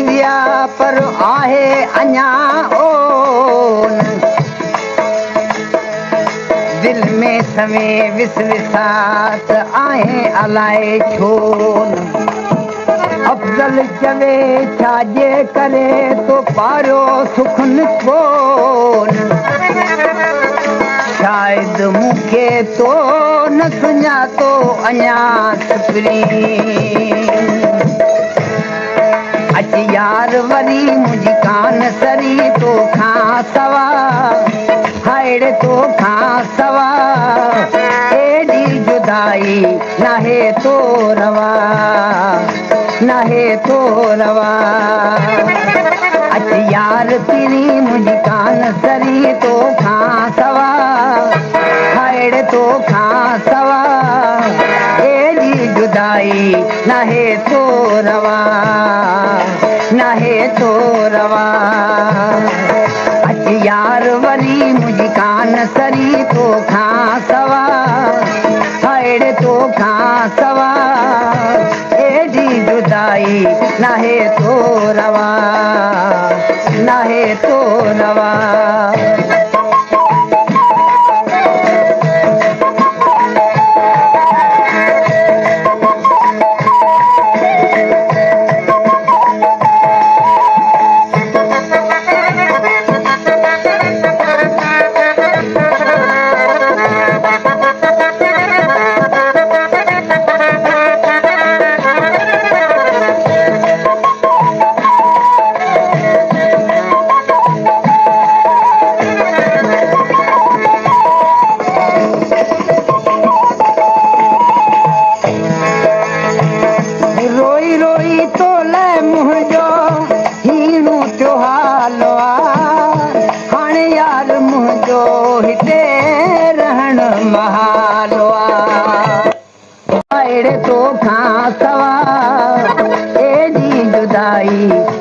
विया पर आहे अञा ओन दिल में सवे विसविसात आहे अलाए छो अफजल चवे छाजे करे तो पारो सुखन कोन शायद मुखे तो न सुञातो अञा सिपरी अच यार वरी मुझी कान सरी तो खां सवा हायड़े तो खां सवा एडी जुदाई नाहे तो रवा नाहे तो रवा अच यार तेरी मुझी कान सरी तो खां सवा हायड़े तो खां सवा एडी जुदाई नाहे तो रवा नाहे तो रवा अच यार वरी मुझी कान सरी तो खां सवा हायड़े तो खां सवा एडी जुदाई नाहे तो रवा नाहे तो रवा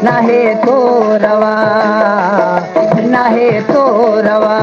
नाहे तो रवा नाहे तो रवा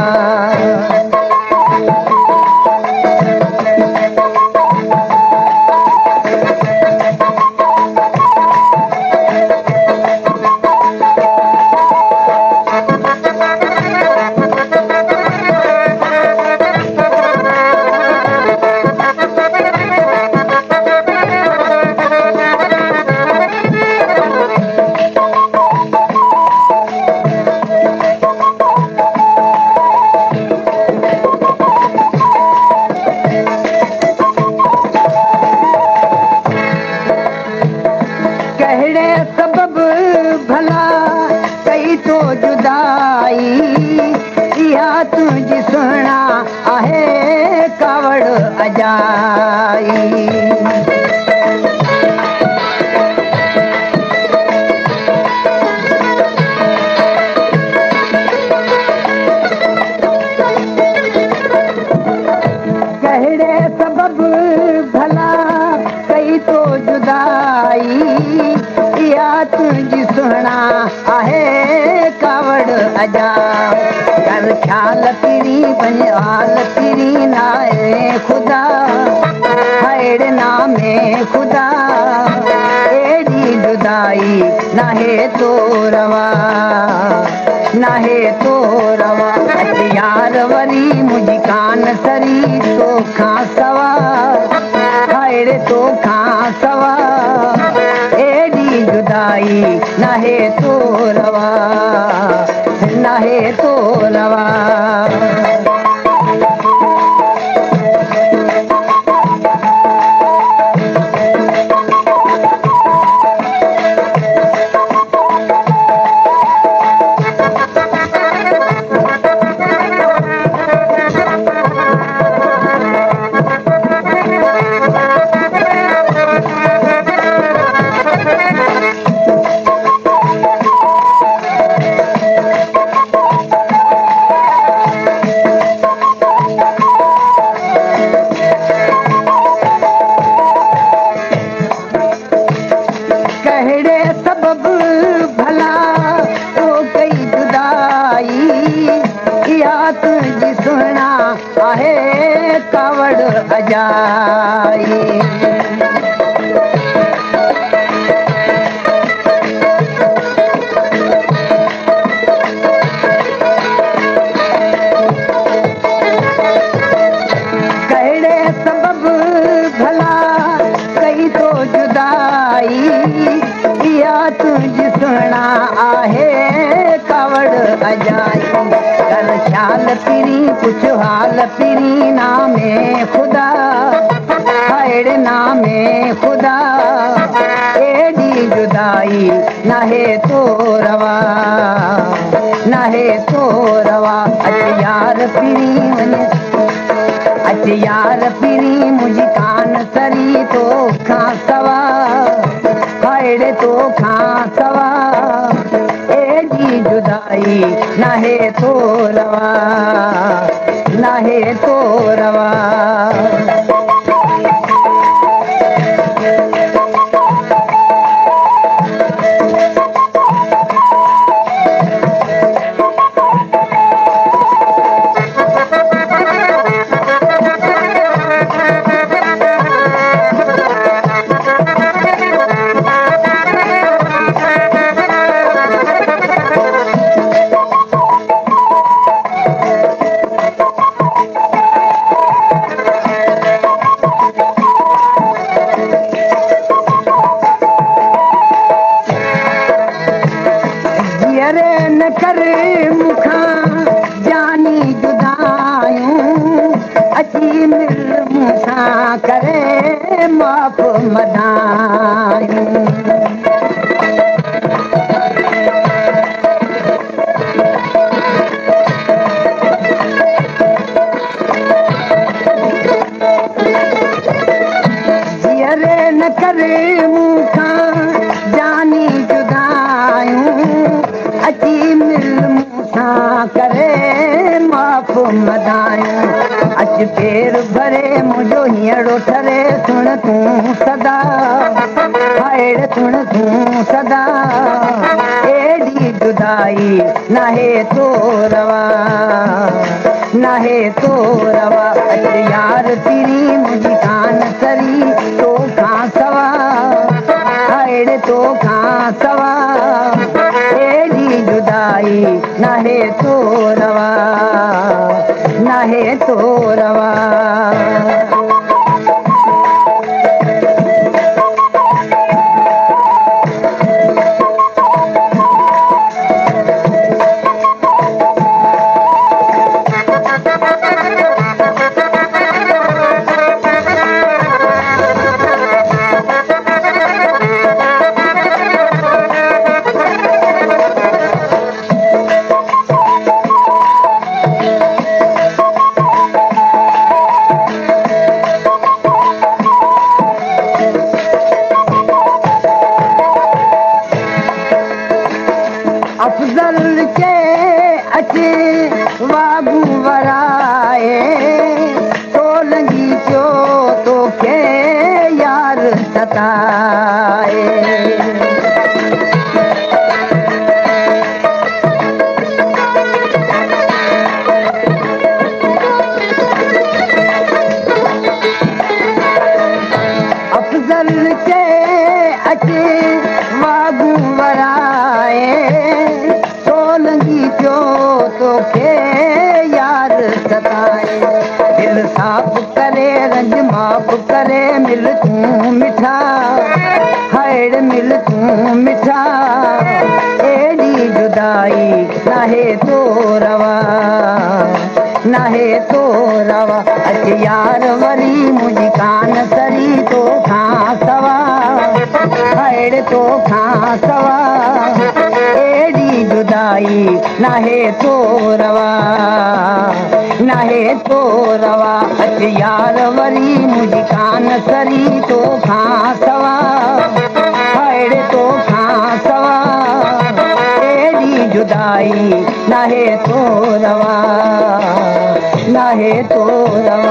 तुझी सुना आहे कावड़ अजाई कहड़े सबब भला कई तो जुदाई या तुझी सुना आहे कावड़ अजा कर ख्याल तेरी बंजाल तेरी नाए खुदा हायड़ नामे खुदा एडी जुदाई नाहे तो रवा नाहे तो रवा यार वरी मुझी कान सरी तो खां सवा हायड़ तो खां सवा एडी जुदाई नाहे तो रवा नाहे तो रवा कर ख्याल पीरी कुछ हाल पीरी नामे खुदा हायड़ नामे खुदा एडी जुदाई नाहे तो रवा नाहे तो रवा अच यार पीरी वने अच यार पीरी मुझी कान सरी तो खां सवा हायड़े तो खां सवा एडी जुदाई नाहे तो रवा नाहे तो रवा न कर मुखां जानी जुदायूं अची मिल मूंसां करे माफ़ मदायूं जीअरे न कर मुखां जानी जुदायूं अची मिल मूंसां करे माफ़ मदायूं अच पेर भरे मुंहिंजो हींअरो ठरे सुण तूं सदा हायड़ सुण तूं सदा एडी जुदाई नाहे तो रवा नाहे तो रवा अच यार पीरी मुंहिंजी कान सरी तो खां सवा हायड़ तो खां सवा जुदाई नाहे तो रवा नाहे तो रवा अफजल के अचे वागू वराए तोलंगी पियो तोखे यार सताए अफजल के अचे वागू वराए पियो तोखे यार सताए दिल साफ़ करे रंज माफ़ करे मिल तूं मिठा हायड़ मिल तूं मिठा एडी जुदाई नाहे तो रवा नाहे तो रवा अच यार वरी मुंहिंजी कान सरी तो खां सवा हायड़ तो खां सवा एडी जुदाई नाहे तो रवा नाहे तो रवा अच यार वरी मुंहिंजी कान सरी तो खां सवा हायड़ तो खां सवा एडी जुदाई नाहे तो रवा नाहे तो रवा